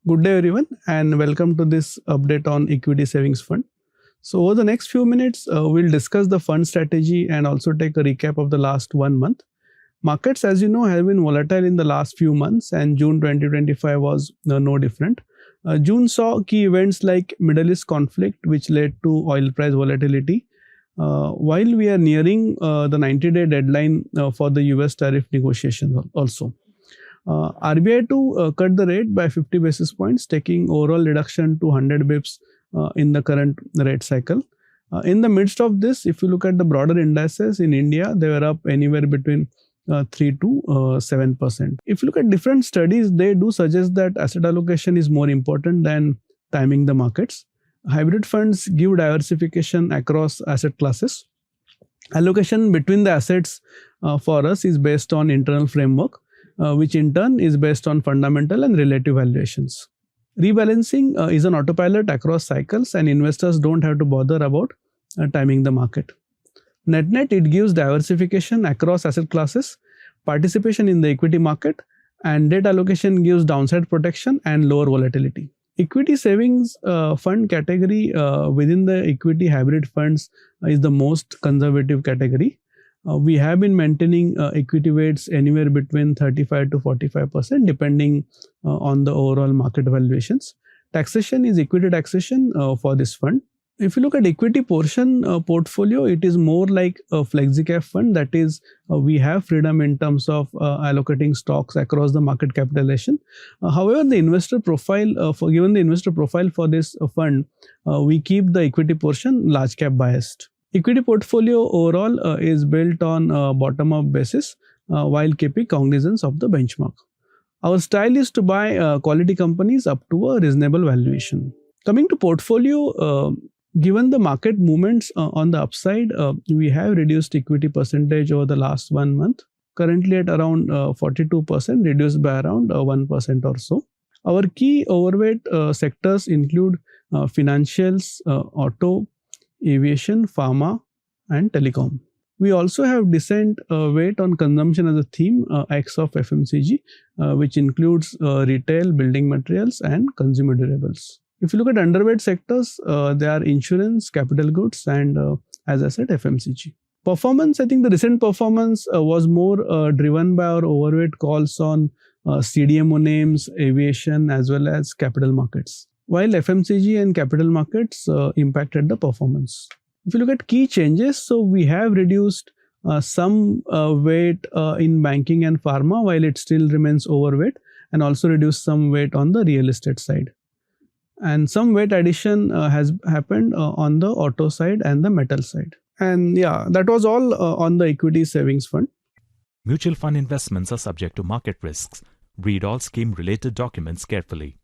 Good day, everyone, and welcome to this update on equity savings fund. So, over the next few minutes, we'll discuss the fund strategy and also take a recap of the last 1 month. Markets, as you know, have been volatile in the last few months, and June 2025 was no different. June saw key events like Middle East conflict, which led to oil price volatility. While we are nearing the 90-day deadline for the US tariff negotiations also. RBI to cut the rate by 50 basis points, taking overall reduction to 100 bips in the current rate cycle. In the midst of this, if you look at the broader indices in India, they were up anywhere between 3 to 7%. If you look at different studies, they do suggest that asset allocation is more important than timing the markets. Hybrid funds give diversification across asset classes. Allocation between the assets for us is based on internal framework, which in turn is based on fundamental and relative valuations. Rebalancing is an autopilot across cycles, and investors don't have to bother about timing the market. Net, it gives diversification across asset classes, participation in the equity market, and debt allocation gives downside protection and lower volatility. Equity savings fund category within the equity hybrid funds is the most conservative category. We have been maintaining equity weights anywhere between 35 to 45% depending on the overall market valuations. Taxation is equity taxation for this fund. If you look at equity portion portfolio, it is more like a flexi-cap fund. That is, we have freedom in terms of allocating stocks across the market capitalization. However, the investor profile, given the investor profile for this fund, we keep the equity portion large cap biased. Equity portfolio overall is built on bottom-up basis while keeping cognizance of the benchmark. Our style is to buy quality companies up to a reasonable valuation. Coming to portfolio, given the market movements on the upside, we have reduced equity percentage over the last 1 month, currently at around 42%, reduced by around 1% or so. Our key overweight sectors include financials, auto, aviation, pharma, and telecom. We also have decent weight on consumption as a theme, X of FMCG, which includes retail, building materials, and consumer durables. If you look at underweight sectors, they are insurance, capital goods, and as I said, FMCG. Performance, I think the recent performance was more driven by our overweight calls on CDMO names, aviation, as well as capital markets, while FMCG and capital markets impacted the performance. If you look at key changes, so we have reduced some weight in banking and pharma while it still remains overweight, and also reduced some weight on the real estate side. And some weight addition has happened on the auto side and the metal side. And yeah, that was all on the equity savings fund. Mutual fund investments are subject to market risks. Read all scheme-related documents carefully.